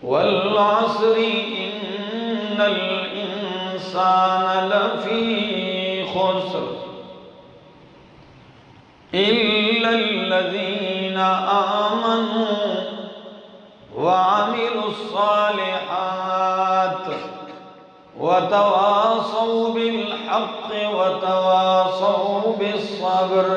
والعصر إن الإنسان لفي خسر إلا الذين آمنوا وعملوا الصالحات وتواصوا بالحق وتواصوا بالصبر.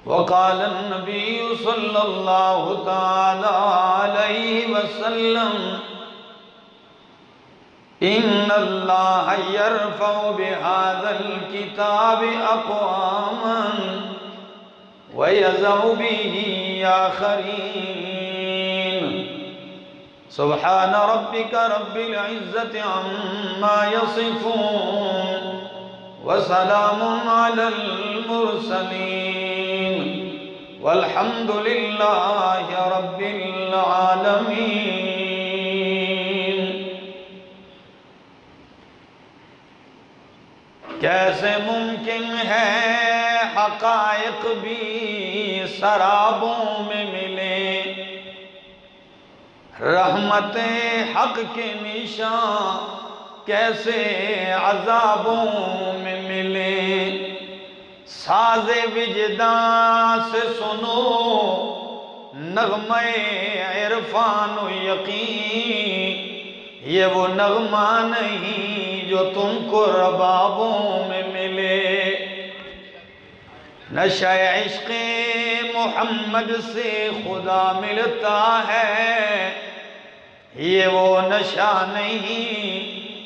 وقال النبي صلى الله تعالى عليه وسلم إن الله يرفع بهذا الكتاب أقواما ويضع به آخرين. سبحان ربك رب العزة عما يصفون وسلام على المرسلين والحمد لله رب العالمين. کیسے ممکن ہے حقائق بھی سرابوں میں ملے، رحمت حق کے نشان کیسے عذابوں میں ملے. ساز وجدان سے سنو نغمہ عرفان و یقین، یہ وہ نغمہ نہیں جو تم کو ربابوں میں ملے. نشہ عشق محمد سے خدا ملتا ہے، یہ وہ نشہ نہیں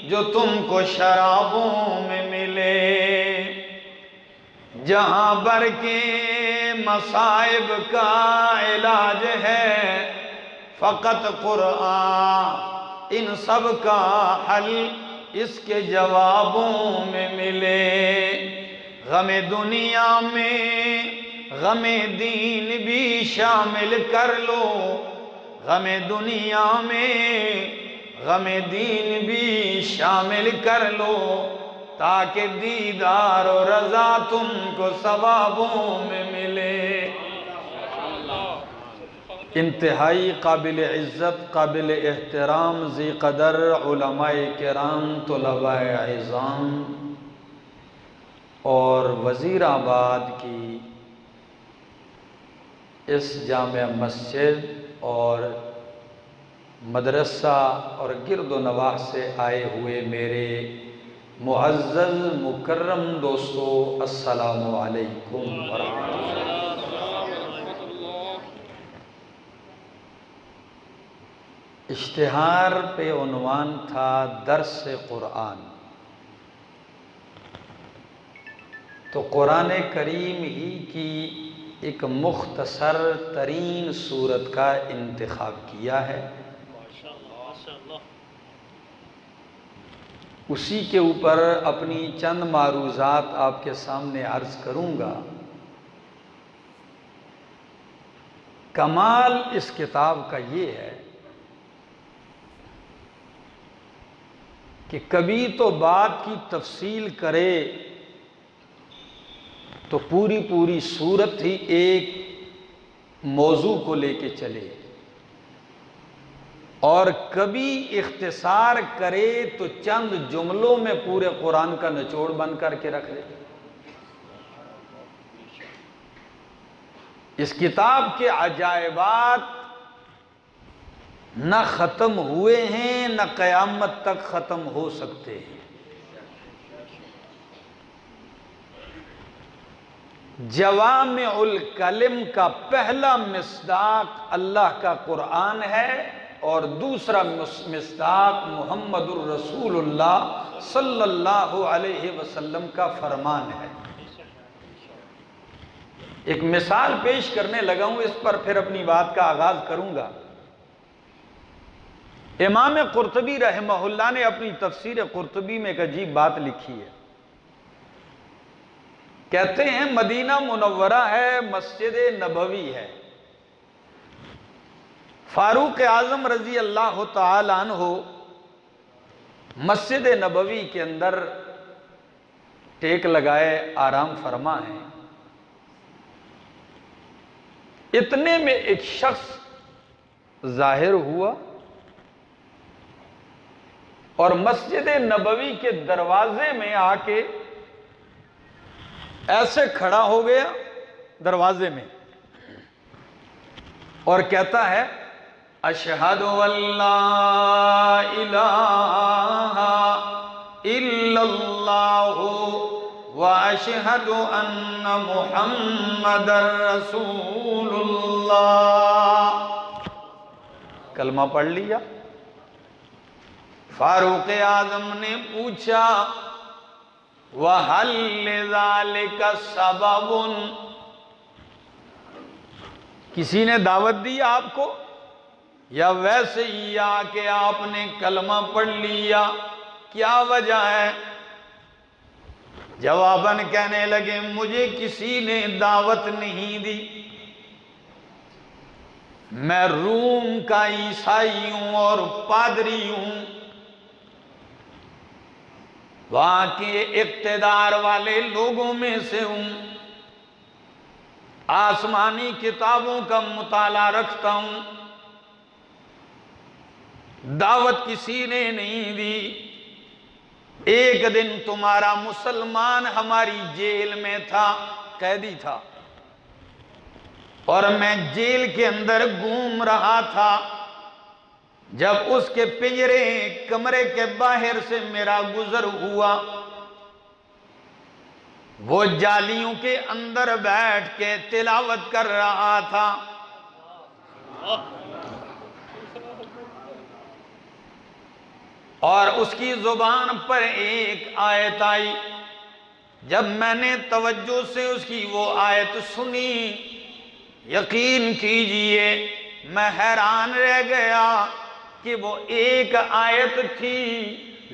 جو تم کو شرابوں میں ملے. جہاں بر کے مصائب کا علاج ہے فقط قرآن، ان سب کا حل اس کے جوابوں میں ملے. غم دنیا میں غم دین بھی شامل کر لو، غم دنیا میں غم دین بھی شامل کر لو تاکہ دیدار و رضا تم کو ثوابوں میں ملے. انتہائی قابل عزت، قابل احترام، ذی قدر علماء کرام، طلباء اعظام اور وزیر آباد کی اس جامع مسجد اور مدرسہ اور گرد و نواح سے آئے ہوئے میرے معزز مکرم دوستو، السلام علیکم ورحمۃ اللہ. اشتہار پہ عنوان تھا درس قرآن. تو قرآن کریم ہی کی ایک مختصر ترین سورت کا انتخاب کیا ہے، اسی کے اوپر اپنی چند معروضات آپ کے سامنے عرض کروں گا. کمال اس کتاب کا یہ ہے کہ کبھی تو بات کی تفصیل کرے تو پوری سورت ہی ایک موضوع کو لے کے چلے، اور کبھی اختصار کرے تو چند جملوں میں پورے قرآن کا نچوڑ بن کر کے رکھ لے. اس کتاب کے عجائبات نہ ختم ہوئے ہیں نہ قیامت تک ختم ہو سکتے ہیں. جوامع الکلم کا پہلا مصداق اللہ کا قرآن ہے اور دوسرا مصداق محمد الرسول اللہ صلی اللہ علیہ وسلم کا فرمان ہے. ایک مثال پیش کرنے لگا ہوں، اس پر پھر اپنی بات کا آغاز کروں گا. امام قرطبی رحمہ اللہ نے اپنی تفسیر قرطبی میں ایک عجیب بات لکھی ہے. کہتے ہیں مدینہ منورہ ہے، مسجد نبوی ہے، فاروق اعظم رضی اللہ تعالی عنہ مسجد نبوی کے اندر ٹیک لگائے آرام فرما ہیں. اتنے میں ایک شخص ظاہر ہوا اور مسجد نبوی کے دروازے میں آ کے ایسے کھڑا ہو گیا دروازے میں اور کہتا ہے اشہد ان لا الہ الا اللہ واشہد ان محمد رسول اللہ۔ کلمہ پڑھ لیا۔ فاروق اعظم نے پوچھا وَهَلْ لِذَلِكَ سَبَبٌ، کسی نے دعوت دی آپ کو یا ویسے ہی آ کہ آپ نے کلمہ پڑھ لیا، کیا وجہ ہے؟ جواباً کہنے لگے مجھے کسی نے دعوت نہیں دی، میں روم کا عیسائی ہوں اور پادری ہوں، وہاں کے اقتدار والے لوگوں میں سے ہوں، آسمانی کتابوں کا مطالعہ رکھتا ہوں، دعوت کسی نے نہیں دی۔ ایک دن تمہارا مسلمان ہماری جیل میں تھا، قیدی تھا، اور میں جیل کے اندر گھوم رہا تھا، جب اس کے پنجرے کمرے کے باہر سے میرا گزر ہوا، وہ جالیوں کے اندر بیٹھ کے تلاوت کر رہا تھا، اور اس کی زبان پر ایک آیت آئی۔ جب میں نے توجہ سے اس کی وہ آیت سنی، یقین کیجئے میں حیران رہ گیا کہ وہ ایک آیت تھی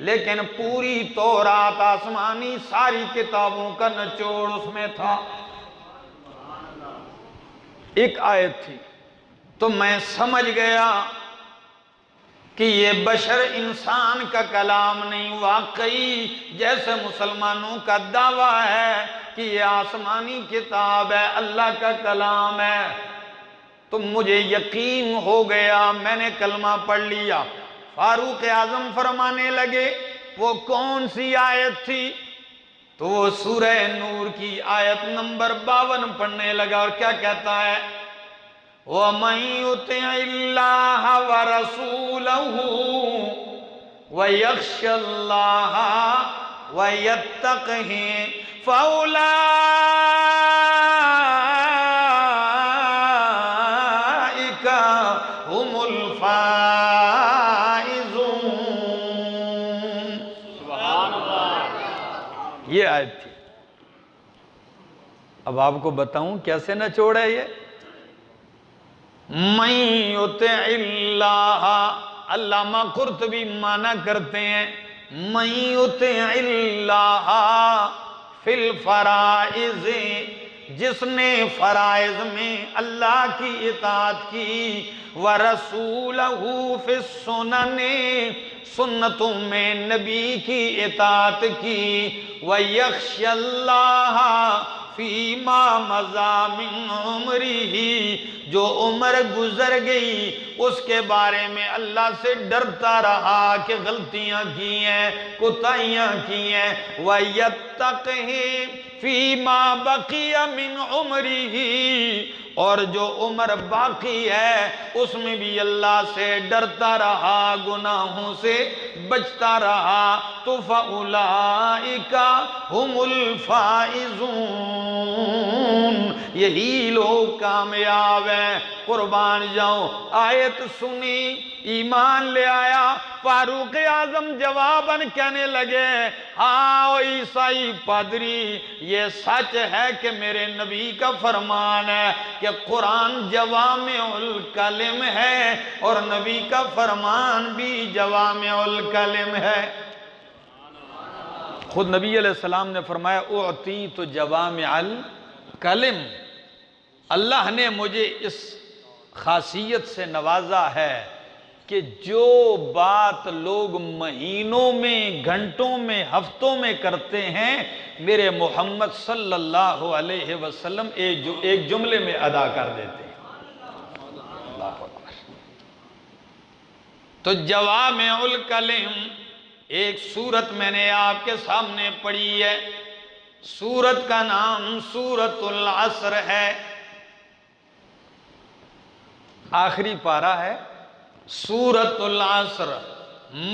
لیکن پوری تورات آسمانی ساری کتابوں کا نچوڑ اس میں تھا۔ ایک آیت تھی تو میں سمجھ گیا کہ یہ بشر انسان کا کلام نہیں، واقعی جیسے مسلمانوں کا دعویٰ ہے کہ یہ آسمانی کتاب ہے، اللہ کا کلام ہے، تو مجھے یقین ہو گیا، میں نے کلمہ پڑھ لیا۔ فاروق اعظم فرمانے لگے وہ کون سی آیت تھی؟ تو وہ سورہ نور کی آیت نمبر 52 پڑھنے لگا، اور کیا کہتا ہے؟ وَمَن يُطِعِ اللَّهَ وَرَسُولَهُ وَيَخْشَ اللَّهَ وَيَتَّقْهِ فَأُولَئِكَ هُمُ الْفَائِزُونَ۔ سبحان اللہ، یہ آیت تھی۔ اب آپ کو بتاؤں کیسے نچوڑ ہے یہ؟ مَن یُطِعِ اللَّهَ، علامہ قرطبی معنی کرتے ہیں مَن یُطِعِ اللَّهَ فِی الْفَرَائِضِ، جس نے فرائض میں اللہ کی اطاعت کی، وَرَسُولَهُ فِی السُّنَنِ، سنتوں میں نبی کی اطاعت کی، وَیَخْشَ اللَّهَ فِیمَا مَضَىٰ مِنْ عُمْرِهِ، جو عمر گزر گئی اس کے بارے میں اللہ سے ڈرتا رہا کہ غلطیاں کی ہیں، کوتاہیاں کی ہیں، وَيَتَّقْهِ فِيمَا بَقِيَ مِنْ عُمْرِهِ، اور جو عمر باقی ہے اس میں بھی اللہ سے ڈرتا رہا، گناہوں سے بچتا رہا، تو فَأُولَئِكَ هُمُ الْفَائِزُونَ، یہی لوگ کامیاب ہیں۔ قربان جاؤں، آیت سنی، ایمان لے آیا۔ فاروق اعظم جواباً کہنے لگے ہاں او عیسائی پادری، یہ سچ ہے کہ میرے نبی کا فرمان ہے کہ قرآن جوامع الکلم ہے، اور نبی کا فرمان بھی جوامع الکلم ہے۔ خود نبی علیہ السلام نے فرمایا اعطیت جوامع الکلم، اللہ نے مجھے اس خاصیت سے نوازا ہے کہ جو بات لوگ مہینوں میں، گھنٹوں میں، ہفتوں میں کرتے ہیں، میرے محمد صلی اللہ علیہ وسلم ایک جملے میں ادا کر دیتے ہیں۔ اللہ اکبر۔ تو جوامع الکلم ایک سورت میں نے آپ کے سامنے پڑھی ہے، سورت کا نام سورت العصر ہے، آخری پارہ ہے، سورت العصر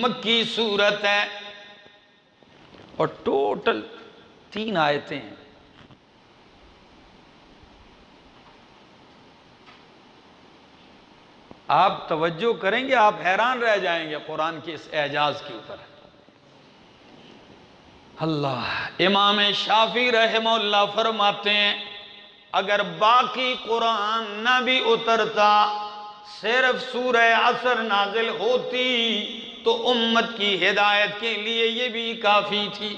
مکی سورت ہے، اور ٹوٹل 3 آیتیں ہیں۔ آپ توجہ کریں گے، آپ حیران رہ جائیں گے قرآن کے اس اعجاز کے اوپر۔ اللہ، امام شافعی رحمہ اللہ فرماتے ہیں اگر باقی قرآن نہ بھی اترتا، صرف سورہ عصر نازل ہوتی تو امت کی ہدایت کے لیے یہ بھی کافی تھی،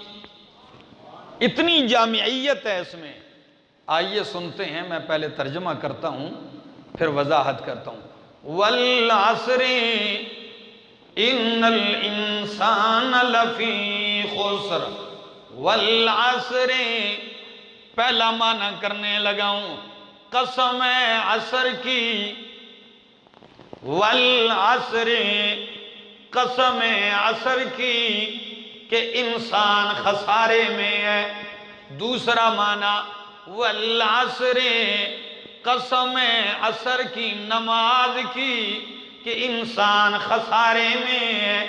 اتنی جامعیت ہے اس میں۔ آئیے سنتے ہیں، میں پہلے ترجمہ کرتا ہوں پھر وضاحت کرتا ہوں۔ والعصر ان الانسان لفی خسر، والعصر پہلا معنی کرنے لگا ہوں قسم عصر کی، والعصر قسم عصر کی کہ انسان خسارے میں ہے۔ دوسرا معنی والعصر قسم عصر کی نماز کی کہ انسان خسارے میں ہے۔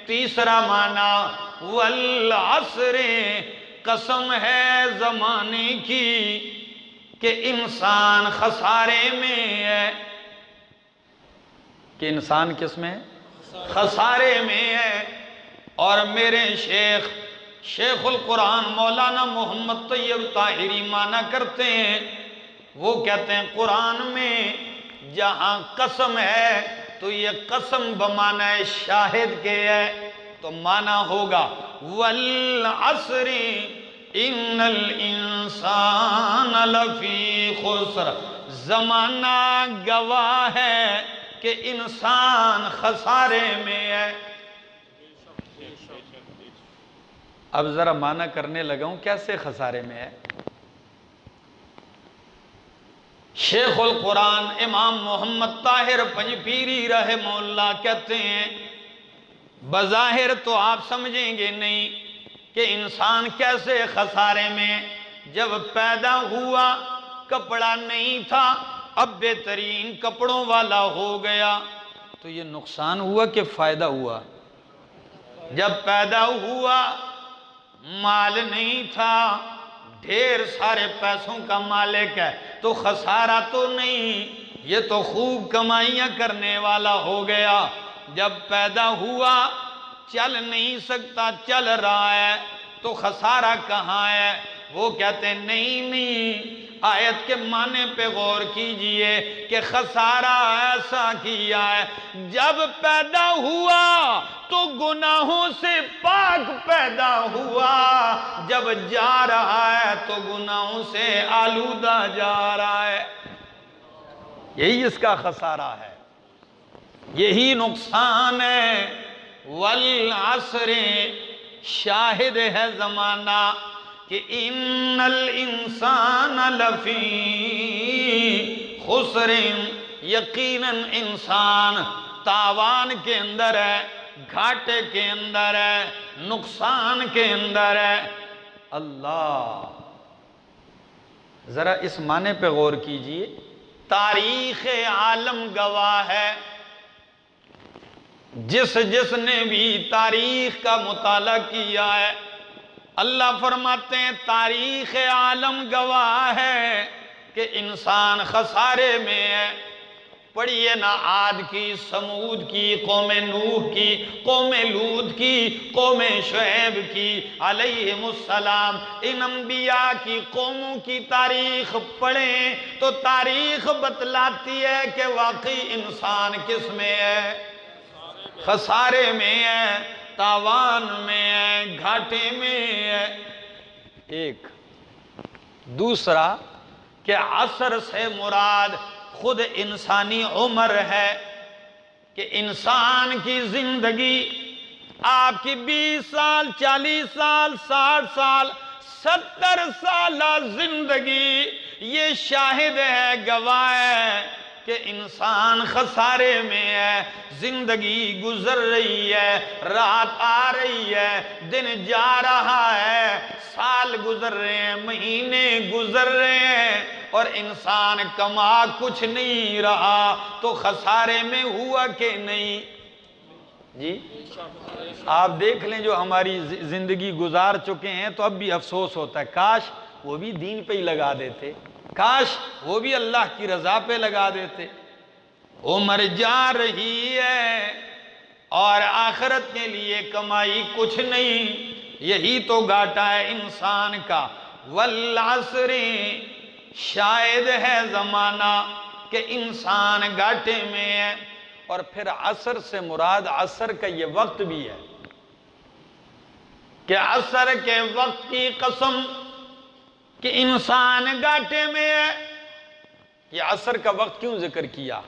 تیسرا معنی والعصر قسم ہے زمانے کی کہ انسان خسارے میں ہے، کہ انسان کس میں ہے؟ خسارے میں ہے۔ اور میرے شیخ القرآن مولانا محمد طیب طاہری معنی کرتے ہیں، وہ کہتے ہیں قرآن میں جہاں قسم ہے تو یہ قسم بمعنی شاہد کے ہے، تو معنی ہوگا والعصر ان الانسان لفی خسر، زمانہ گواہ ہے کہ انسان خسارے میں ہے۔ اب ذرا معنی کرنے لگا ہوں کیسے خسارے میں ہے۔ شیخ القرآن امام محمد طاہر پنجپیری رحمہ اللہ کہتے ہیں بظاہر تو آپ سمجھیں گے نہیں کہ انسان کیسے خسارے میں، جب پیدا ہوا کپڑا نہیں تھا، اب بہترین کپڑوں والا ہو گیا، تو یہ نقصان ہوا کہ فائدہ ہوا؟ جب پیدا ہوا مال نہیں تھا، ڈھیر سارے پیسوں کا مالک ہے، تو خسارہ تو نہیں، یہ تو خوب کمائیاں کرنے والا ہو گیا۔ جب پیدا ہوا چل نہیں سکتا، چل رہا ہے، تو خسارہ کہاں ہے؟ وہ کہتے ہیں نہیں، آیت کے معنی پہ غور کیجئے کہ خسارہ ایسا کیا ہے جب پیدا ہوا تو گناہوں سے پاک پیدا ہوا، جب جا رہا ہے تو گناہوں سے آلودہ جا رہا ہے۔ یہی اس کا خسارہ ہے، یہی نقصان ہے۔ والعصر شاہد ہے زمانہ کہ ان الانسان لفی خسر، یقیناً انسان تاوان کے اندر ہے، گھاٹے کے اندر ہے، نقصان کے اندر ہے۔ اللہ، ذرا اس معنی پہ غور کیجئے، تاریخ عالم گواہ ہے، جس نے بھی تاریخ کا مطالعہ کیا ہے، اللہ فرماتے ہیں تاریخ عالم گواہ ہے کہ انسان خسارے میں ہے۔ پڑھیے نا عاد کی، سمود کی، قوم نوح کی، قوم لوط کی، قوم شعیب کی علیہم السلام، ان انبیاء کی قوموں کی تاریخ پڑھیں تو تاریخ بتلاتی ہے کہ واقعی انسان کس میں ہے؟ خسارے میں ہے، تاوان میں ہے، گھاٹے میں ہے۔ ایک دوسرا کہ عصر سے مراد خود انسانی عمر ہے، کہ انسان کی زندگی آپ کی 20 سال، 40 سال، 60 سال، 70 سالہ زندگی یہ شاہد ہے، گواہ ہے کہ انسان خسارے میں ہے، زندگی گزر رہی ہے، رات آ رہی ہے، دن جا رہا ہے، سال گزر رہے ہیں، مہینے گزر رہے ہیں، اور انسان کما کچھ نہیں رہا، تو خسارے میں ہوا کہ نہیں؟ جی آپ دیکھ لیں جو ہماری زندگی گزار چکے ہیں تو اب بھی افسوس ہوتا ہے، کاش وہ بھی دین پہ ہی لگا دیتے، کاش وہ بھی اللہ کی رضا پہ لگا دیتے۔ عمر جا رہی ہے اور آخرت کے لیے کمائی کچھ نہیں، یہی تو گھاٹا ہے انسان کا۔ والعصر، شاید ہے زمانہ کہ انسان گھاٹے میں ہے۔ اور پھر عصر سے مراد عصر کا یہ وقت بھی ہے کہ عصر کے وقت کی قسم کہ انسان گھاٹے میں ہے۔ یہ عصر کا وقت کیوں ذکر کیا؟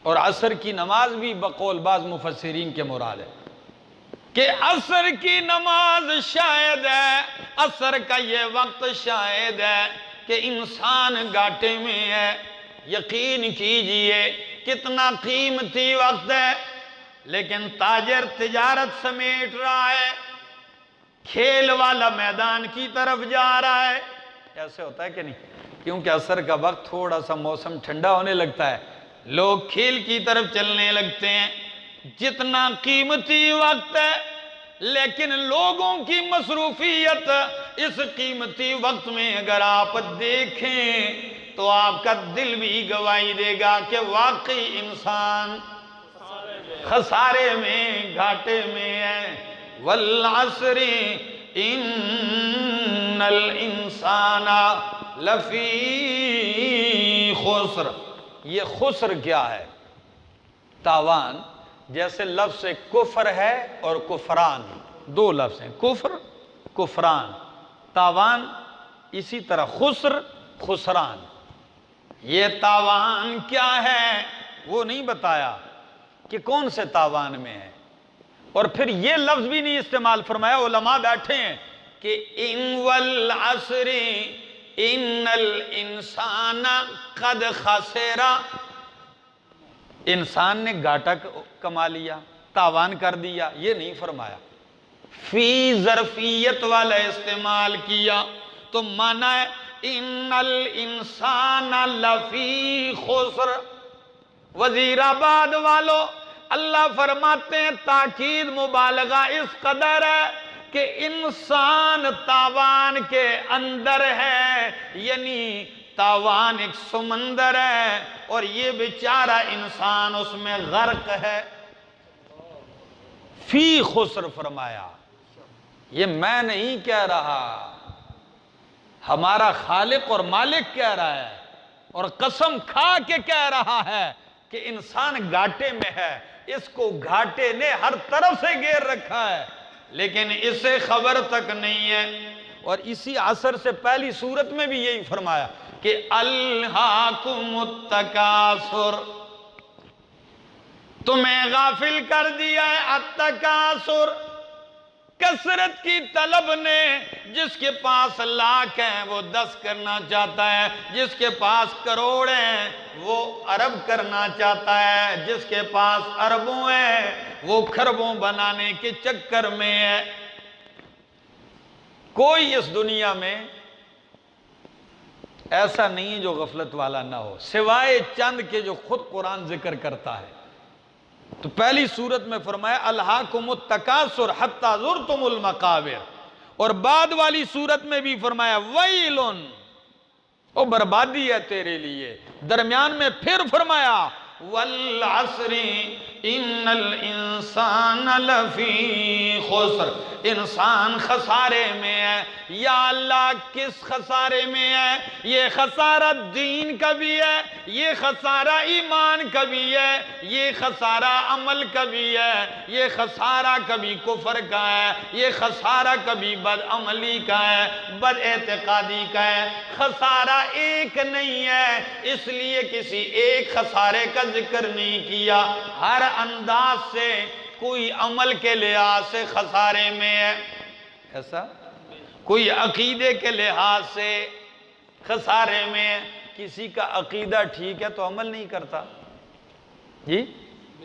اور عصر کی نماز بھی بقول بعض مفسرین کے مراد ہے کہ عصر کی نماز شاید ہے، عصر کا یہ وقت شاید ہے کہ انسان گھاٹے میں ہے۔ یقین کیجئے کتنا قیمتی وقت ہے، لیکن تاجر تجارت سمیٹ رہا ہے، کھیل والا میدان کی طرف جا رہا ہے۔ ایسے ہوتا ہے کہ نہیں؟ کیونکہ عصر کا وقت تھوڑا سا موسم ٹھنڈا ہونے لگتا ہے، لوگ کھیل کی طرف چلنے لگتے ہیں۔ جتنا قیمتی وقت ہے، لیکن لوگوں کی مصروفیت اس قیمتی وقت میں اگر آپ دیکھیں تو آپ کا دل بھی گواہی دے گا کہ واقعی انسان خسارے میں، گھاٹے میں ہے۔ والعصر ان الانسان لفی خسر۔ یہ خسر کیا ہے؟ تاوان۔ جیسے لفظ کفر ہے اور کفران، دو لفظ ہیں، کفر کفران، تاوان، اسی طرح خسر خسران۔ یہ تاوان کیا ہے وہ نہیں بتایا کہ کون سے تاوان میں ہے، اور پھر یہ لفظ بھی نہیں استعمال فرمایا۔ علماء بیٹھے ہیں کہ ان والعصر ان الانسان قد خسر، انسان نے گھاٹا کما لیا، تاوان کر دیا، یہ نہیں فرمایا۔ فی ظرفیت والا استعمال کیا تو معنی ہے ان الانسان لفی خسر۔ وزیر آباد والو، اللہ فرماتے ہیں تاکید مبالغہ اس قدر ہے کہ انسان تاوان کے اندر ہے، یعنی تاوان ایک سمندر ہے اور یہ بیچارہ انسان اس میں غرق ہے۔ فی خسر فرمایا، یہ میں نہیں کہہ رہا، ہمارا خالق اور مالک کہہ رہا ہے، اور قسم کھا کے کہہ رہا ہے کہ انسان گھاٹے میں ہے۔ اس کو گھاٹے نے ہر طرف سے گھیر رکھا ہے، لیکن اسے خبر تک نہیں ہے۔ اور اسی عصر سے پہلی سورت میں بھی یہی فرمایا کہ الہاکم التکاثر، تمہیں غافل کر دیا ہے التکاثر، کثرت کی طلب نے۔ جس کے پاس لاکھ ہیں وہ 10 کرنا چاہتا ہے، جس کے پاس کروڑ ہیں وہ ارب کرنا چاہتا ہے، جس کے پاس اربوں ہیں وہ کھربوں بنانے کے چکر میں ہے۔ کوئی اس دنیا میں ایسا نہیں جو غفلت والا نہ ہو، سوائے چند کے جو خود قرآن ذکر کرتا ہے۔ تو پہلی سورت میں فرمایا الہاکم التکاثر حتی زرتم المقابر، اور بعد والی سورت میں بھی فرمایا ویل، او بربادی ہے تیرے لیے۔ درمیان میں پھر فرمایا والعصر ان الانسان لفی خسر، انسان خسارے میں ہے۔ یا اللہ کس خسارے میں ہے؟ یہ خسارہ دین کا بھی ہے، یہ خسارہ ایمان کا بھی ہے، یہ خسارہ عمل کا بھی ہے، یہ خسارہ کبھی کفر کا ہے، یہ خسارہ کبھی بد عملی کا ہے، بد اعتقادی کا ہے۔ خسارہ ایک نہیں ہے، اس لیے کسی ایک خسارے کا ذکر نہیں کیا، ہر انداز سے کوئی عمل کے لحاظ سے خسارے میں ہے، ایسا کوئی عقیدے کے لحاظ سے خسارے میں ہے، کسی کا عقیدہ ٹھیک ہے تو عمل نہیں کرتا؟ جی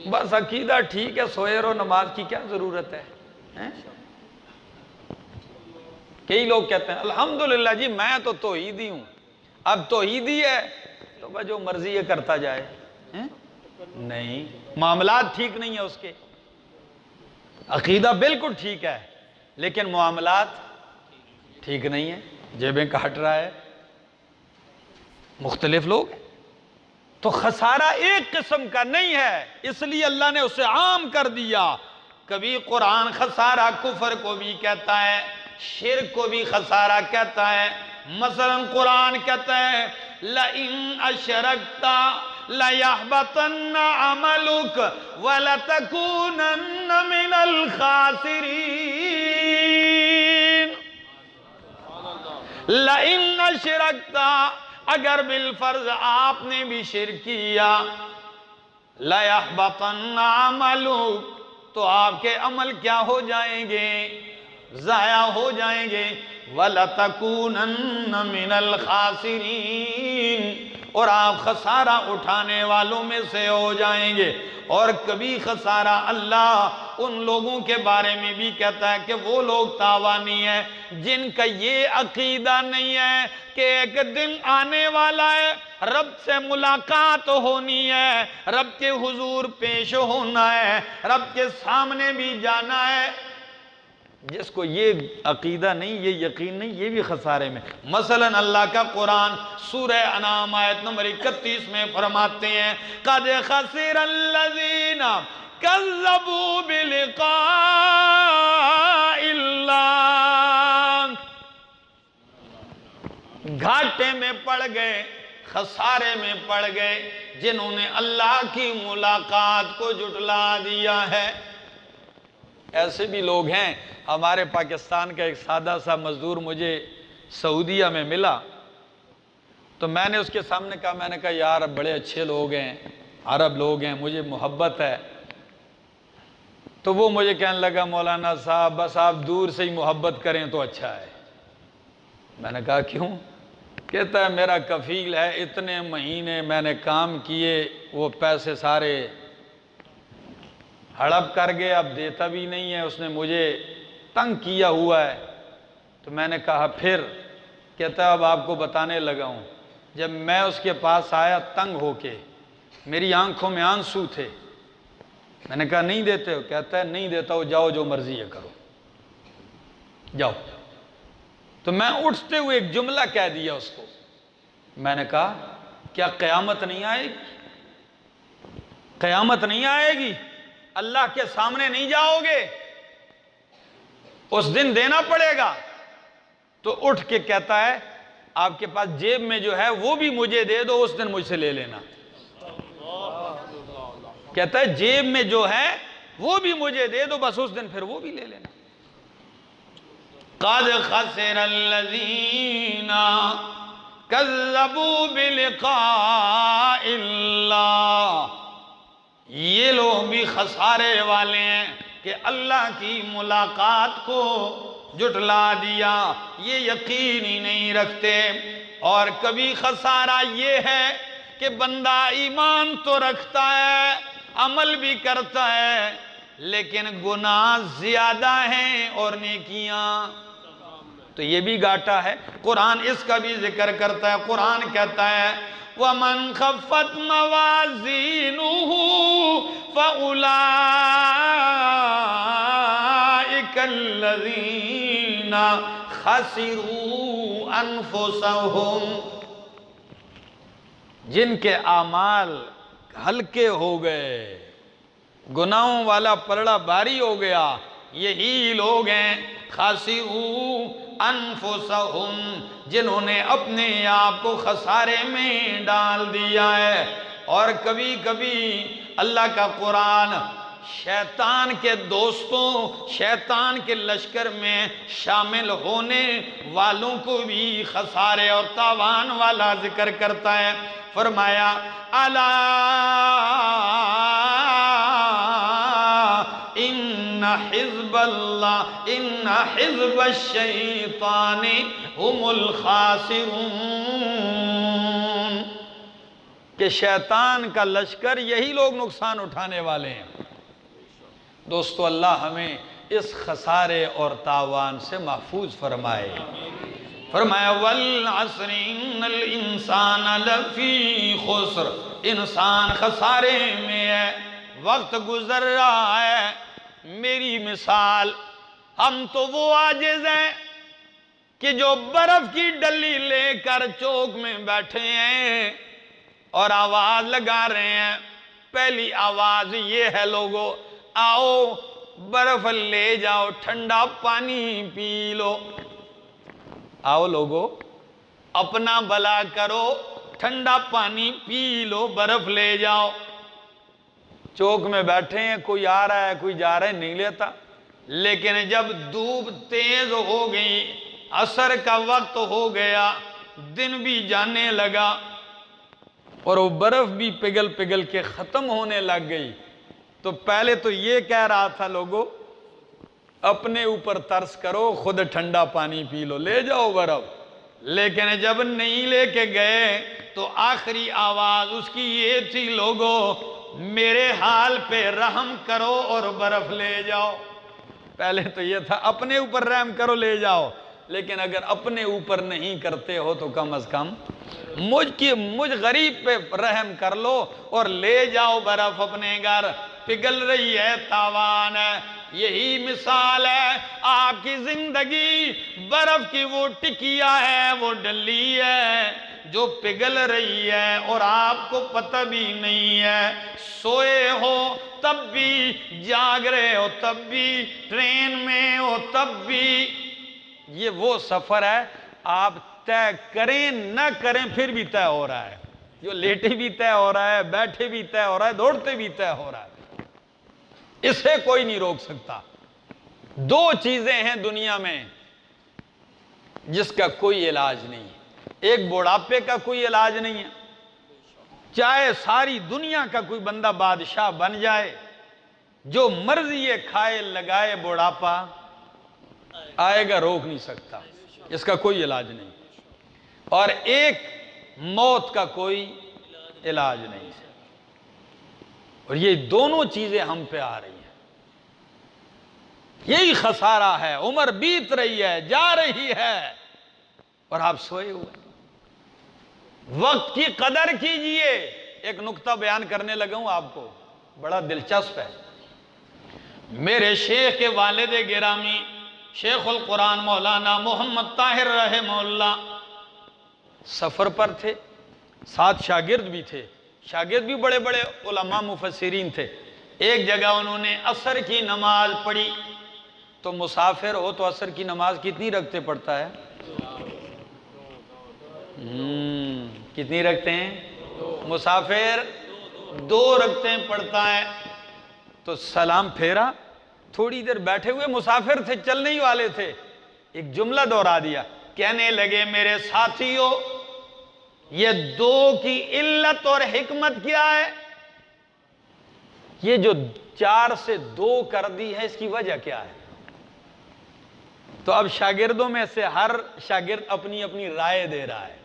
بس عقیدہ ٹھیک ہے، سوئے رہو، نماز کی کیا ضرورت ہے؟ کئی لوگ کہتے ہیں الحمدللہ جی میں تو توحیدی ہوں، اب توحیدی ہے تو بس جو مرضی ہے کرتا جائے۔ نہیں، معاملات ٹھیک نہیں ہے اس کے، عقیدہ بالکل ٹھیک ہے لیکن معاملات ٹھیک نہیں ہے، جیبیں کاٹ رہا ہے، مختلف لوگ ہیں۔ تو خسارہ ایک قسم کا نہیں ہے، اس لیے اللہ نے اسے عام کر دیا۔ کبھی قرآن خسارہ کفر کو بھی کہتا ہے، شرک کو بھی خسارہ کہتا ہے۔ مثلا قرآن کہتا ہے لَإِنْ أَشْرَكْتَ لَيَحْبَطَنَّ عَمَلُكَ وَلَتَكُونَنَّ مِنَ الْخَاسِرِينَ۔ لَإِنْ أَشْرَكْتَ، اگر بالفرض آپ نے بھی شرک کیا، لَيَحْبَطَنَّ عَمَلُكَ، تو آپ کے عمل کیا ہو جائیں گے؟ ضائع ہو جائیں گے۔ وَلَتَكُونَنَّ مِنَ الْخَاسِرِينَ، اور آپ خسارہ اٹھانے والوں میں سے ہو جائیں گے۔ اور کبھی خسارہ اللہ ان لوگوں کے بارے میں بھی کہتا ہے کہ وہ لوگ تاوانی ہیں جن کا یہ عقیدہ نہیں ہے کہ ایک دن آنے والا ہے، رب سے ملاقات ہونی ہے، رب کے حضور پیش ہونا ہے، رب کے سامنے بھی جانا ہے۔ جس کو یہ عقیدہ نہیں، یہ یقین نہیں، یہ بھی خسارے میں۔ مثلا اللہ کا قرآن سورہ انعام آیت نمبر 31 میں فرماتے ہیں قَدْ خَسِرَ الَّذِينَ كَذَّبُوا بِلِقَاءِ اللَّهِ، گھاٹے میں پڑ گئے، خسارے میں پڑ گئے جنہوں نے اللہ کی ملاقات کو جھٹلا دیا ہے۔ ایسے بھی لوگ ہیں۔ ہمارے پاکستان کا ایک سادہ سا مزدور مجھے سعودیہ میں ملا تو میں نے اس کے سامنے کہا، میں نے کہا یار بڑے اچھے لوگ ہیں، عرب لوگ ہیں، مجھے محبت ہے۔ تو وہ مجھے کہنے لگا مولانا صاحب بس آپ دور سے ہی محبت کریں تو اچھا ہے۔ میں نے کہا کیوں؟ کہتا ہے میرا کفیل ہے، اتنے مہینے میں نے کام کیے، وہ پیسے سارے ہڑپ کر گئے، اب دیتا بھی نہیں ہے، اس نے مجھے تنگ کیا ہوا ہے۔ تو میں نے کہا پھر؟ کہتا ہے اب آپ کو بتانے لگا ہوں، جب میں اس کے پاس آیا تنگ ہو کے، میری آنکھوں میں آنسو تھے، میں نے کہا نہیں دیتے ہو؟ کہتا ہے نہیں دیتا ہو، جاؤ جو مرضی ہے کرو، جاؤ۔ تو میں اٹھتے ہوئے ایک جملہ کہہ دیا اس کو، میں نے کہا کیا قیامت نہیں آئے گی؟ قیامت نہیں آئے گی؟ اللہ کے سامنے نہیں جاؤ گے؟ اس دن دینا پڑے گا۔ تو اٹھ کے کہتا ہے آپ کے پاس جیب میں جو ہے وہ بھی مجھے دے دو، اس دن مجھ سے لے لینا۔ کہتا ہے جیب میں جو ہے وہ بھی مجھے دے دو، بس اس دن پھر وہ بھی لے لینا۔ قَدْ خَسِرَ الَّذِينَ كَذَّبُوا بِلِقَاءِ اللَّهِ، یہ لوگ بھی خسارے والے ہیں کہ اللہ کی ملاقات کو جھٹلا دیا، یہ یقین ہی نہیں رکھتے۔ اور کبھی خسارہ یہ ہے کہ بندہ ایمان تو رکھتا ہے، عمل بھی کرتا ہے، لیکن گناہ زیادہ ہیں اور نیکیاں، تو یہ بھی گھاٹا ہے۔ قرآن اس کا بھی ذکر کرتا ہے، قرآن کہتا ہے وَمَنْ خَفَّتْ مَوَازِينُهُ فَأُولَئِكَ الَّذِينَ خَسِرُوا أَنفُسَهُمْ، جن کے اعمال ہلکے ہو گئے، گناہوں والا پلڑا بھاری ہو گیا، یہی لوگ ہیں خَسِرُوا انفسہم، جنہوں نے اپنے آپ کو خسارے میں ڈال دیا ہے۔ اور کبھی کبھی اللہ کا قرآن شیطان کے دوستوں، شیطان کے لشکر میں شامل ہونے والوں کو بھی خسارے اور تاوان والا ذکر کرتا ہے۔ فرمایا الا ان حزب اللہ ان حزب الشیطان هم الخاسرون، کہ شیطان کا لشکر یہی لوگ نقصان اٹھانے والے ہیں۔ دوستو اللہ ہمیں اس خسارے اور تاوان سے محفوظ فرمائے۔ فرمایا والعصر ان الانسان لفی خسر، انسان خسارے میں ہے، وقت گزر رہا ہے۔ میری مثال، ہم تو وہ عاجز ہیں کہ جو برف کی ڈلی لے کر چوک میں بیٹھے ہیں اور آواز لگا رہے ہیں۔ پہلی آواز یہ ہے لوگو آؤ برف لے جاؤ، ٹھنڈا پانی پی لو۔ آؤ لوگو اپنا بھلا کرو، ٹھنڈا پانی پی لو، برف لے جاؤ۔ چوک میں بیٹھے ہیں، کوئی آ رہا ہے کوئی جا رہا ہے، نہیں لیتا۔ لیکن جب دھوپ تیز ہو گئی، عصر کا وقت ہو گیا، دن بھی جانے لگا اور وہ برف بھی پگھل پگھل کے ختم ہونے لگ گئی، تو پہلے تو یہ کہہ رہا تھا لوگو اپنے اوپر ترس کرو، خود ٹھنڈا پانی پی لو، لے جاؤ برف۔ لیکن جب نہیں لے کے گئے تو آخری آواز اس کی یہ تھی لوگو میرے حال پہ رحم کرو اور برف لے جاؤ۔ پہلے تو یہ تھا اپنے اوپر رحم کرو لے جاؤ، لیکن اگر اپنے اوپر نہیں کرتے ہو تو کم از کم مجھ غریب پہ رحم کر لو اور لے جاؤ برف اپنے گھر۔ پگھل رہی ہے، تاوان ہے، یہی مثال ہے آپ کی زندگی۔ برف کی وہ ٹکیا ہے، وہ ڈلی ہے جو پگھل رہی ہے اور آپ کو پتہ بھی نہیں ہے۔ سوئے ہو تب بھی، جاگ رہے ہو تب بھی، ٹرین میں ہو تب بھی۔ یہ وہ سفر ہے، آپ طے کریں نہ کریں پھر بھی طے ہو رہا ہے۔ جو لیٹے بھی طے ہو رہا ہے، بیٹھے بھی طے ہو رہا ہے، دوڑتے بھی طے ہو رہا ہے۔ اسے کوئی نہیں روک سکتا۔ دو چیزیں ہیں دنیا میں جس کا کوئی علاج نہیں ہے۔ ایک بڑھاپے کا کوئی علاج نہیں ہے، چاہے ساری دنیا کا کوئی بندہ بادشاہ بن جائے، جو مرضی یہ کھائے لگائے، بڑھاپا آئے گا، روک نہیں سکتا، اس کا کوئی علاج نہیں۔ اور ایک موت کا کوئی علاج نہیں ہے، اور یہ دونوں چیزیں ہم پہ آ رہی ہیں۔ یہی خسارہ ہے، عمر بیت رہی ہے، جا رہی ہے اور آپ سوئے ہوئے۔ وقت کی قدر کیجئے۔ ایک نکتہ بیان کرنے لگا ہوں آپ کو، بڑا دلچسپ ہے۔ میرے شیخ کے والد گرامی شیخ القرآن مولانا محمد طاہر رحمہ اللہ سفر پر تھے، ساتھ شاگرد بھی تھے، شاگرد بھی بڑے بڑے علماء مفسرین تھے۔ ایک جگہ انہوں نے عصر کی نماز پڑھی، تو مسافر ہو تو عصر کی نماز کتنی رکعتیں پڑھتا ہے؟ کتنی رکھتے ہیں؟ مسافر 2 رکعتیں پڑھتا ہے۔ تو سلام پھیرا، تھوڑی دیر بیٹھے ہوئے مسافر تھے، چلنے ہی والے تھے، ایک جملہ دہرا دیا، کہنے لگے میرے ساتھیو یہ 2 کی علت اور حکمت کیا ہے؟ یہ جو 4 سے 2 کر دی ہے، اس کی وجہ کیا ہے؟ تو اب شاگردوں میں سے ہر شاگرد اپنی اپنی رائے دے رہا ہے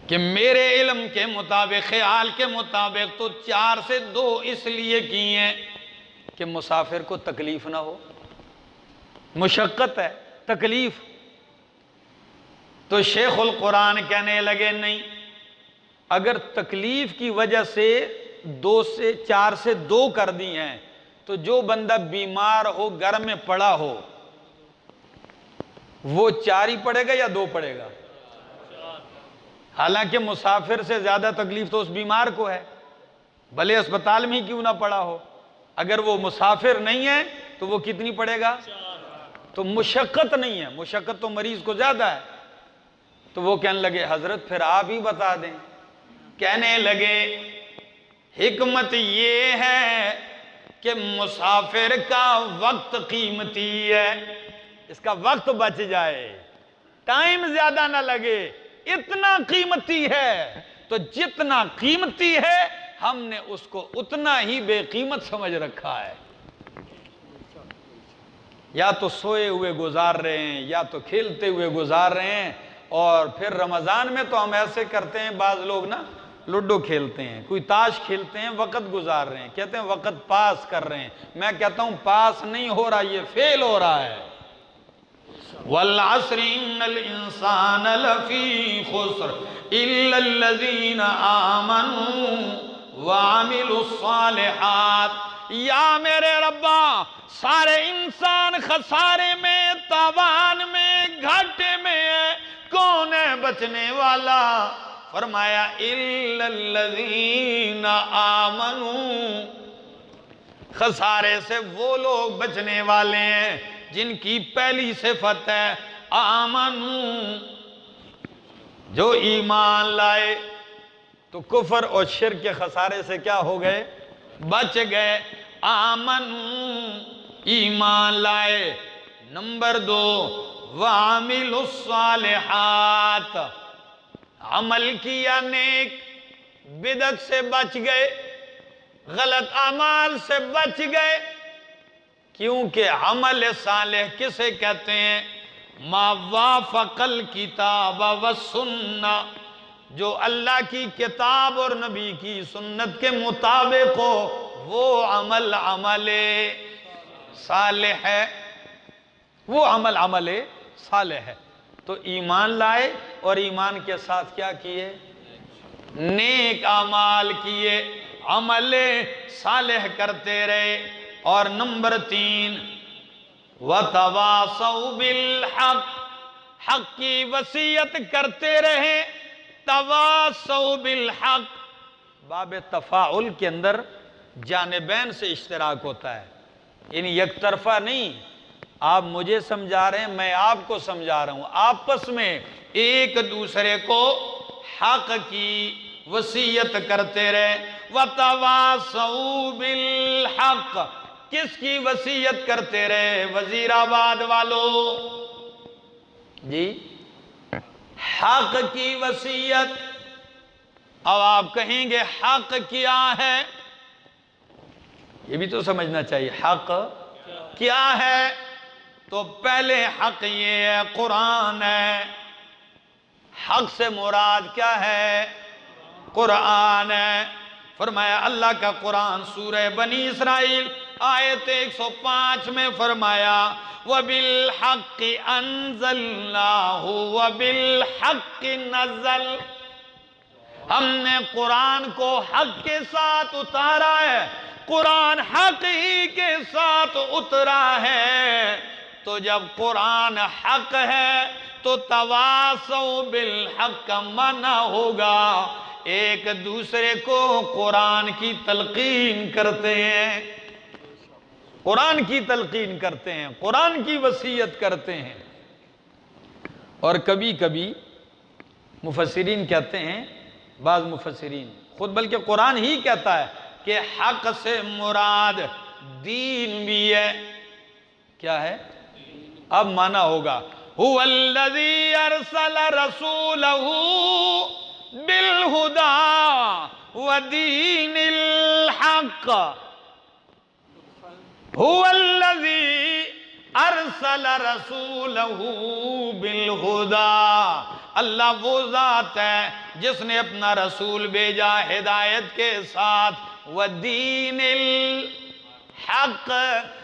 کہ میرے علم کے مطابق، خیال کے مطابق تو 4 سے 2 اس لیے کی ہیں کہ مسافر کو تکلیف نہ ہو، مشقت ہے، تکلیف۔ تو شیخ القرآن کہنے لگے نہیں، اگر تکلیف کی وجہ سے 4 سے 2 کر دی ہیں تو جو بندہ بیمار ہو، گھر میں پڑا ہو، وہ 4 ہی پڑے گا یا 2 پڑے گا؟ حالانکہ مسافر سے زیادہ تکلیف تو اس بیمار کو ہے، بھلے اسپتال میں ہی کیوں نہ پڑا ہو۔ اگر وہ مسافر نہیں ہے تو وہ کتنی پڑے گا؟ تو مشقت نہیں ہے، مشقت تو مریض کو زیادہ ہے۔ تو وہ کہنے لگے حضرت پھر آپ ہی بتا دیں۔ کہنے لگے حکمت یہ ہے کہ مسافر کا وقت قیمتی ہے، اس کا وقت بچ جائے، ٹائم زیادہ نہ لگے، اتنا قیمتی ہے۔ تو جتنا قیمتی ہے ہم نے اس کو اتنا ہی بے قیمت سمجھ رکھا ہے۔ یا تو سوئے ہوئے گزار رہے ہیں، یا تو کھیلتے ہوئے گزار رہے ہیں۔ اور پھر رمضان میں تو ہم ایسے کرتے ہیں بعض لوگ نا، لوڈو کھیلتے ہیں، کوئی تاش کھیلتے ہیں، وقت گزار رہے ہیں، کہتے ہیں وقت پاس کر رہے ہیں۔ میں کہتا ہوں پاس نہیں ہو رہا، یہ فیل ہو رہا ہے۔ وَالْعَصْرِ إِنَّ الْإِنسَانَ لَفِي خُسْرٍ إِلَّا الَّذِينَ آمَنُوا وَعَمِلُوا الصَّالِحَاتِ۔ یا میرے ربا، سارے انسان خسارے میں، تاوان میں، گھاٹے میں ہے، کون ہے بچنے والا؟ فرمایا إِلَّا الَّذِينَ آمَنُوا، خسارے سے وہ لوگ بچنے والے ہیں جن کی پہلی صفت ہے آمنو، جو ایمان لائے۔ تو کفر اور شرک کے خسارے سے کیا ہو گئے؟ بچ گئے۔ آمنو، ایمان لائے۔ نمبر 2، وَعَمِلُوا الصَّالِحَاتِ، عمل کیا نیک، بدعت سے بچ گئے، غلط اعمال سے بچ گئے۔ کیونکہ عمل صالح کسے کہتے ہیں؟ ما وافق الکتاب والسنہ، جو اللہ کی کتاب اور نبی کی سنت کے مطابق ہو، وہ عمل عمل صالح ہے، وہ عمل صالح ہے۔ تو ایمان لائے اور ایمان کے ساتھ کیا کیے؟ نیک اعمال کیے، عمل صالح کرتے رہے۔ اور نمبر 3، وَتَوَاصَوْا بِالْحَقِّ، حق کی وصیت کرتے رہے۔ تواصوا بالحق، باب تفاعل کے اندر جانبین سے اشتراک ہوتا ہے، یعنی یک طرفہ نہیں۔ آپ مجھے سمجھا رہے ہیں، میں آپ کو سمجھا رہا ہوں، آپس میں ایک دوسرے کو حق کی وصیت کرتے رہے۔ وَتَوَاصَوْا بِالْحَقِّ، کس کی وصیت کرتے رہے؟ وزیر آباد والو جی، حق کی وصیت۔ اب آپ کہیں گے حق کیا ہے؟ یہ بھی تو سمجھنا چاہیے، حق کیا ہے؟ تو پہلے حق یہ ہے، قرآن ہے۔ حق سے مراد کیا ہے؟ قرآن ہے۔ فرمایا اللہ کا قرآن سورہ بنی اسرائیل آیت 105 میں فرمایا وَبِالْحَقِّ أَنزَلْنَاهُ وَبِالْحَقِّ نَزَلَ، ہم نے قرآن کو حق کے ساتھ اتارا ہے، قرآن حق ہی کے ساتھ اترا ہے۔ تو جب قرآن حق ہے تو تواصوا بالحق کا معنی ہوگا ایک دوسرے کو قرآن کی تلقین کرتے ہیں، قرآن کی تلقین کرتے ہیں، قرآن کی وصیت کرتے ہیں۔ اور کبھی کبھی مفسرین کہتے ہیں، بعض مفسرین خود بلکہ قرآن ہی کہتا ہے کہ حق سے مراد دین بھی ہے۔ کیا ہے؟ اب معنی ہوگا هو الذی ارسل رسولہ بالہدی ودین الحق، هو الذی ارسل رسولہ بالہدی، اللہ وہ ذات ہے جس نے اپنا رسول بھیجا ہدایت کے ساتھ، ودین الحق،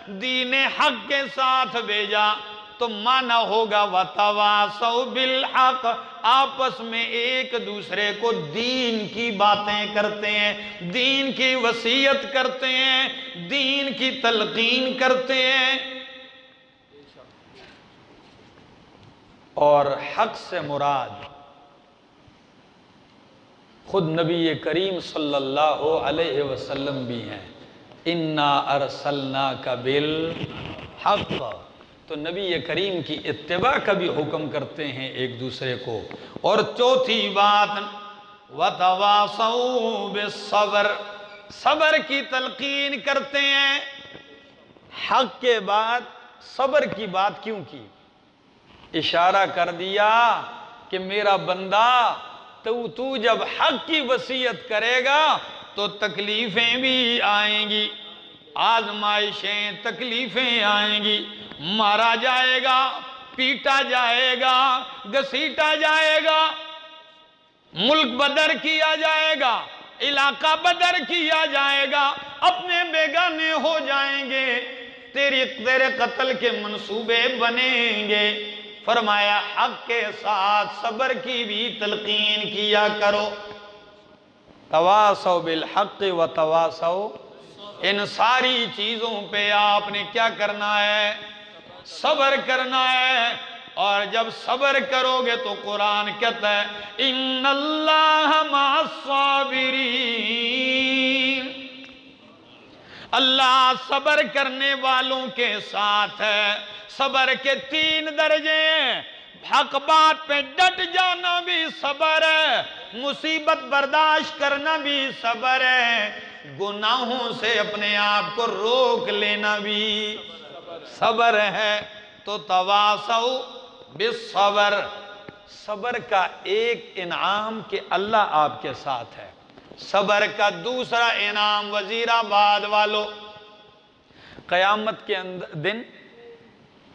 دین حق کے ساتھ بھیجا۔ تو معنی ہوگا وَتَوَاصَوْا بِالْحَقِّ، آپس میں ایک دوسرے کو دین کی باتیں کرتے ہیں، دین کی وصیت کرتے ہیں، دین کی تلقین کرتے ہیں۔ اور حق سے مراد خود نبی کریم صلی اللہ علیہ وسلم بھی ہیں، اِنَّا أَرْسَلْنَاكَ بِالْحَقِّ، تو نبی کریم کی اتباع کا بھی حکم کرتے ہیں ایک دوسرے کو۔ اور چوتھی بات وَتَوَاصَوْا بِالصَّبْرِ، صبر کی تلقین کرتے ہیں۔ حق کے بعد صبر کی بات کیوں کی؟ اشارہ کر دیا کہ میرا بندہ تو جب حق کی وصیت کرے گا تو تکلیفیں بھی آئیں گی، آزمائشیں، تکلیفیں آئیں گی، مارا جائے گا، پیٹا جائے گا، گھسیٹا جائے گا۔ ملک بدر کیا جائے گا، علاقہ بدر کیا جائے گا، اپنے بیگانے ہو جائیں گے، تیرے قتل کے منصوبے بنیں گے۔ فرمایا حق کے ساتھ صبر کی بھی تلقین کیا کرو۔ تواصوا بالحق و تواصوا، ان ساری چیزوں پہ آپ نے کیا کرنا ہے؟ صبر کرنا ہے۔ اور جب صبر کرو گے تو قرآن کہتا ہے ان اللہ مع الصابرین، اللہ صبر کرنے والوں کے ساتھ ہے۔ صبر کے 3 درجے ہیں، حق بات پہ ڈٹ جانا بھی صبر ہے، مصیبت برداشت کرنا بھی صبر ہے، گناہوں سے اپنے آپ کو روک لینا بھی صبر ہے۔ تو تواصوا بالصبر، صبر کا ایک انعام کہ اللہ آپ کے ساتھ ہے۔ صبر کا دوسرا انعام، وزیر آباد والو، قیامت کے دن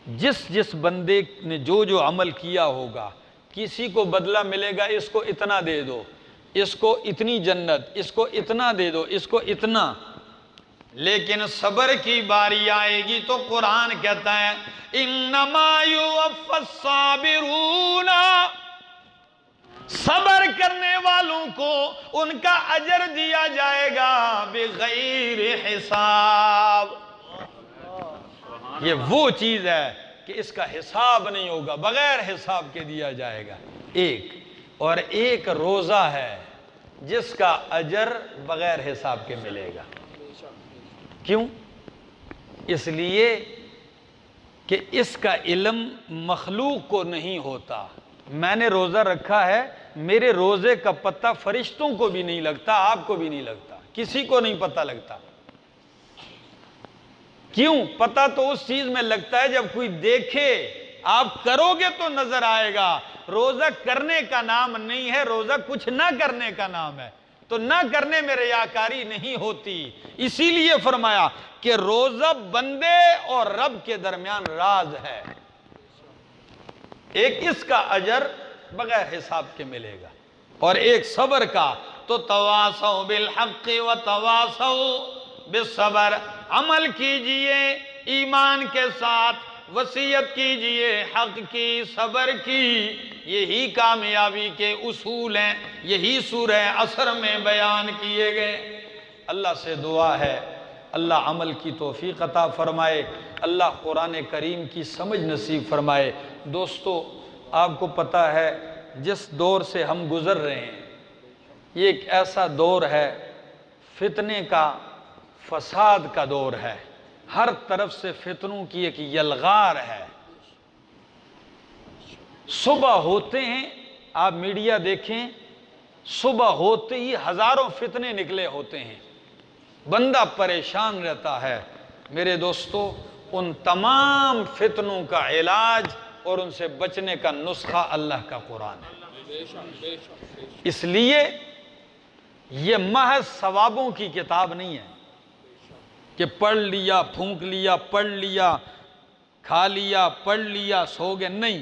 جس بندے نے جو عمل کیا ہوگا، کسی کو بدلہ ملے گا، اس کو اتنا دے دو، اس کو اتنی جنت، اس کو اتنا دے دو، اس کو اتنا۔ لیکن صبر کی باری آئے گی تو قرآن کہتا ہے انما یوفی الصابرون، صبر کرنے والوں کو ان کا اجر دیا جائے گا بغیر حساب۔ یہ وہ چیز ہے کہ اس کا حساب نہیں ہوگا، بغیر حساب کے دیا جائے گا۔ اور ایک روزہ ہے جس کا اجر بغیر حساب کے ملے گا۔ کیوں؟ اس لیے کہ اس کا علم مخلوق کو نہیں ہوتا۔ میں نے روزہ رکھا ہے، میرے روزے کا پتہ فرشتوں کو بھی نہیں لگتا، آپ کو بھی نہیں لگتا، کسی کو نہیں پتہ لگتا۔ کیوں؟ پتہ تو اس چیز میں لگتا ہے جب کوئی دیکھے، آپ کرو گے تو نظر آئے گا۔ روزہ کرنے کا نام نہیں ہے، روزہ کچھ نہ کرنے کا نام ہے، تو نہ کرنے میں ریاکاری نہیں ہوتی۔ اسی لیے فرمایا کہ روزہ بندے اور رب کے درمیان راز ہے، ایک اس کا اجر بغیر حساب کے ملے گا اور ایک صبر کا۔ تو تواصوا بالحق و تواصوا بالصبر، عمل کیجئے ایمان کے ساتھ، وصیت کیجئے حق کی، صبر کی، یہی کامیابی کے اصول ہیں، یہی سورہ عصر میں بیان کیے گئے۔ اللہ سے دعا ہے اللہ عمل کی توفیق عطا فرمائے، اللہ قرآن کریم کی سمجھ نصیب فرمائے۔ دوستو، آپ کو پتہ ہے جس دور سے ہم گزر رہے ہیں، یہ ایک ایسا دور ہے، فتنے کا، فساد کا دور ہے، ہر طرف سے فتنوں کی ایک یلغار ہے۔ صبح ہوتے ہیں، آپ میڈیا دیکھیں، صبح ہوتے ہی ہزاروں فتنے نکلے ہوتے ہیں، بندہ پریشان رہتا ہے۔ میرے دوستو، ان تمام فتنوں کا علاج اور ان سے بچنے کا نسخہ اللہ کا قرآن ہے۔ اس لیے یہ محض ثوابوں کی کتاب نہیں ہے کہ پڑھ لیا، پھونک لیا، پڑھ لیا، کھا لیا، پڑھ لیا، سو گئے، نہیں،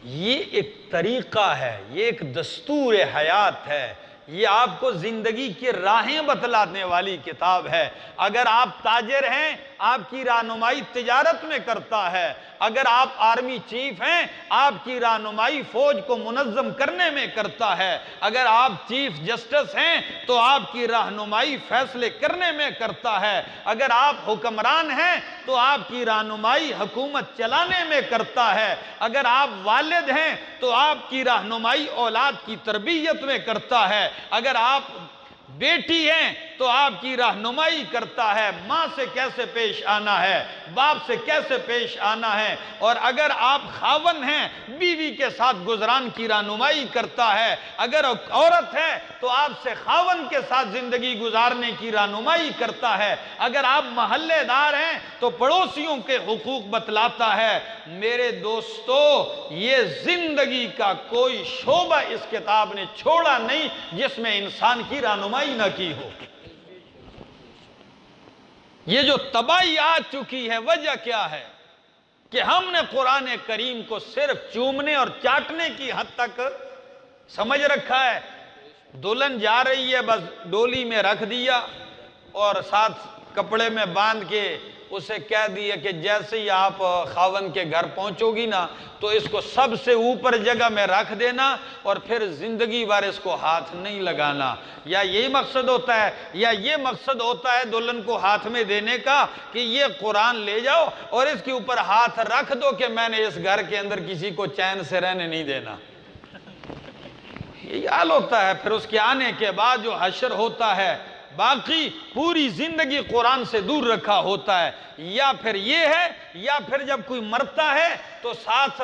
یہ ایک طریقہ ہے، یہ ایک دستور حیات ہے، یہ آپ کو زندگی کی راہیں بتلانے والی کتاب ہے۔ اگر آپ تاجر ہیں، آپ کی رہنمائی تجارت میں کرتا ہے، اگر آپ آرمی چیف ہیں، آپ کی رہنمائی فوج کو منظم کرنے میں کرتا ہے، اگر آپ چیف جسٹس ہیں تو آپ کی رہنمائی فیصلے کرنے میں کرتا ہے، اگر آپ حکمران ہیں تو آپ کی رہنمائی حکومت چلانے میں کرتا ہے، اگر آپ والد ہیں تو آپ کی رہنمائی اولاد کی تربیت میں کرتا ہے، اگر آپ بیٹی ہیں تو آپ کی رہنمائی کرتا ہے، ماں سے کیسے پیش آنا ہے، باپ سے کیسے پیش آنا ہے، اور اگر آپ خاوند ہیں بیوی کے ساتھ گزران کی رہنمائی کرتا ہے، اگر عورت ہے تو آپ سے خاوند کے ساتھ زندگی گزارنے کی رہنمائی کرتا ہے، اگر آپ محلے دار ہیں تو پڑوسیوں کے حقوق بتلاتا ہے۔ میرے دوستو، یہ زندگی کا کوئی شعبہ اس کتاب نے چھوڑا نہیں جس میں انسان کی رہنمائی نہ کی ہو۔ یہ جو تباہی آ چکی ہے، وجہ کیا ہے؟ کہ ہم نے قرآن کریم کو صرف چومنے اور چاٹنے کی حد تک سمجھ رکھا ہے، دلہن جا رہی ہے بس ڈولی میں رکھ دیا اور ساتھ کپڑے میں باندھ کے اسے کہہ دیا کہ جیسے ہی آپ خاوند کے گھر پہنچو گی نا تو اس کو سب سے اوپر جگہ میں رکھ دینا اور پھر زندگی بھر اس کو ہاتھ نہیں لگانا. یا یہی مقصد ہوتا ہے، یا یہ مقصد ہوتا ہے دلہن کو ہاتھ میں دینے کا کہ یہ قرآن لے جاؤ اور اس کے اوپر ہاتھ رکھ دو کہ میں نے اس گھر کے اندر کسی کو چین سے رہنے نہیں دینا. یہ حال ہوتا ہے. پھر اس کے آنے کے بعد جو حشر ہوتا ہے، باقی پوری زندگی قرآن سے دور رکھا ہوتا ہے. یا پھر یہ ہے، یا پھر جب کوئی مرتا ہے تو ساتھ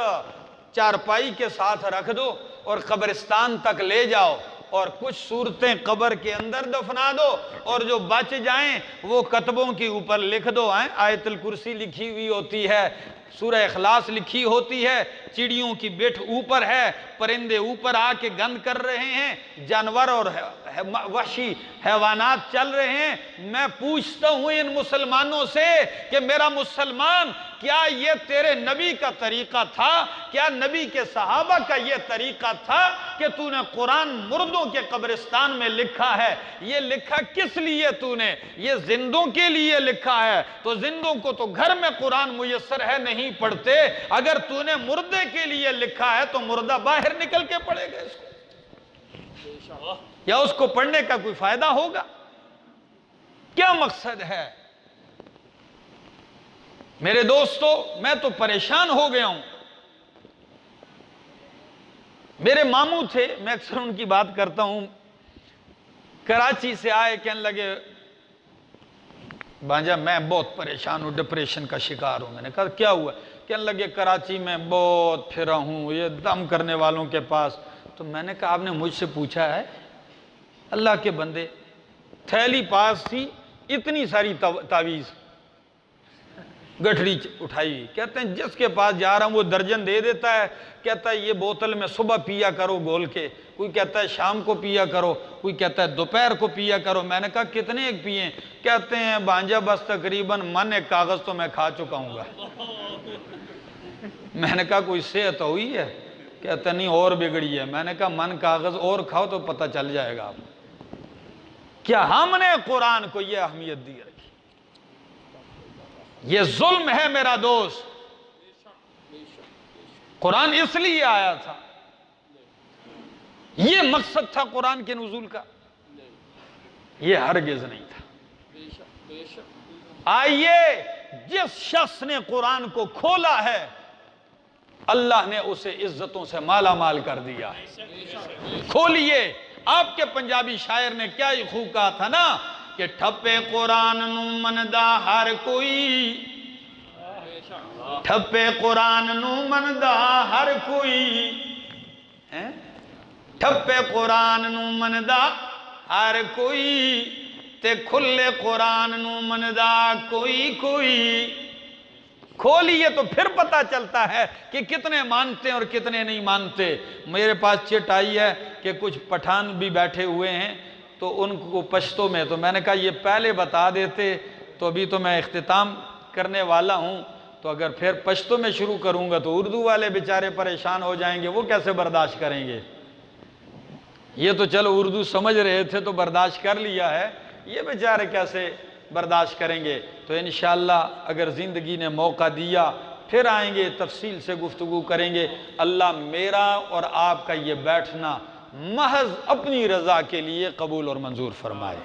چارپائی کے ساتھ رکھ دو اور قبرستان تک لے جاؤ اور کچھ صورتیں قبر کے اندر دفنا دو اور جو بچ جائیں وہ کتبوں کے اوپر لکھ دو. آیت الکرسی لکھی ہوئی ہوتی ہے، سورہ اخلاص لکھی ہوتی ہے، چڑیوں کی بٹھ اوپر ہے، پرندے اوپر آ کے گند کر رہے ہیں، جانور اور وحشی حیوانات چل رہے ہیں. میں پوچھتا ہوں ان مسلمانوں سے کہ میرا مسلمان، کیا یہ تیرے نبی کا طریقہ تھا؟ کیا نبی کے صحابہ کا یہ طریقہ تھا کہ تو نے قرآن مردوں کے قبرستان میں لکھا ہے؟ یہ لکھا کس لیے تو نے؟ یہ زندوں کے لیے لکھا ہے. تو زندوں کو تو گھر میں قرآن میسر ہے، نہیں پڑھتے. اگر تو نے مردے کے لیے لکھا ہے تو مردہ باہر نکل کے پڑھے گا اس کو، یا اس کو پڑھنے کا کوئی فائدہ ہوگا؟ کیا مقصد ہے؟ میرے دوستو، میں تو پریشان ہو گیا ہوں. میرے ماموں تھے، میں اکثر ان کی بات کرتا ہوں، کراچی سے آئے، کہنے لگے بھانجا میں بہت پریشان ہوں، ڈپریشن کا شکار ہوں. میں نے کہا کیا ہوا؟ کہنے لگے کراچی میں بہت پھرا ہوں یہ دم کرنے والوں کے پاس. تو میں نے کہا آپ نے مجھ سے پوچھا ہے؟ اللہ کے بندے، تھیلی پاس تھی، اتنی ساری تعویذ گٹھڑی اٹھائی. کہتے ہیں جس کے پاس جا رہا ہوں وہ درجن دے دیتا ہے. کہتا ہے یہ بوتل میں صبح پیا کرو گول کے، کوئی کہتا ہے شام کو پیا کرو، کوئی کہتا ہے دوپہر کو پیا کرو. میں نے کہا کتنے ایک پیئیں؟ کہتے ہیں بھانجا بس تقریباً من ایک کاغذ تو میں کھا چکا ہوں گا. میں نے کہا کوئی صحت ہوئی ہے؟ کہتا نہیں اور بگڑی ہے. میں نے کہا من کاغذ اور کھاؤ تو پتہ چل جائے گا آپ. کیا ہم نے قرآن کو یہ اہمیت دی رکھی؟ یہ ظلم ہے میرا دوست. قرآن اس لیے آیا تھا، یہ مقصد تھا قرآن کے نزول کا؟ یہ ہرگز نہیں تھا. آئیے، جس شخص نے قرآن کو کھولا ہے اللہ نے اسے عزتوں سے مالا مال کر دیا ہے. کھولیے. آپ کے پنجابی شاعر نے کیا ہی خوب کہا تھا نا کہ ٹھپے قرآن نو مندا ہر کوئی، ٹھپے قرآن نو مندا ہر کوئی، ٹھپے قرآن نو مندا ہر کوئی، تے کھلے قرآن نو مندا کوئی کوئی. کھولیے تو پھر پتہ چلتا ہے کہ کتنے مانتے ہیں اور کتنے نہیں مانتے. میرے پاس چٹ آئی ہے کہ کچھ پٹھان بھی بیٹھے ہوئے ہیں تو ان کو پشتو میں، تو میں نے کہا یہ پہلے بتا دیتے تو ابھی تو میں اختتام کرنے والا ہوں، تو اگر پھر پشتو میں شروع کروں گا تو اردو والے بیچارے پریشان ہو جائیں گے، وہ کیسے برداشت کریں گے؟ یہ تو چلو اردو سمجھ رہے تھے تو برداشت کر لیا ہے، یہ بیچارے کیسے برداشت کریں گے؟ تو انشاءاللہ اگر زندگی نے موقع دیا پھر آئیں گے، تفصیل سے گفتگو کریں گے. اللہ میرا اور آپ کا یہ بیٹھنا محض اپنی رضا کے لیے قبول اور منظور فرمائے.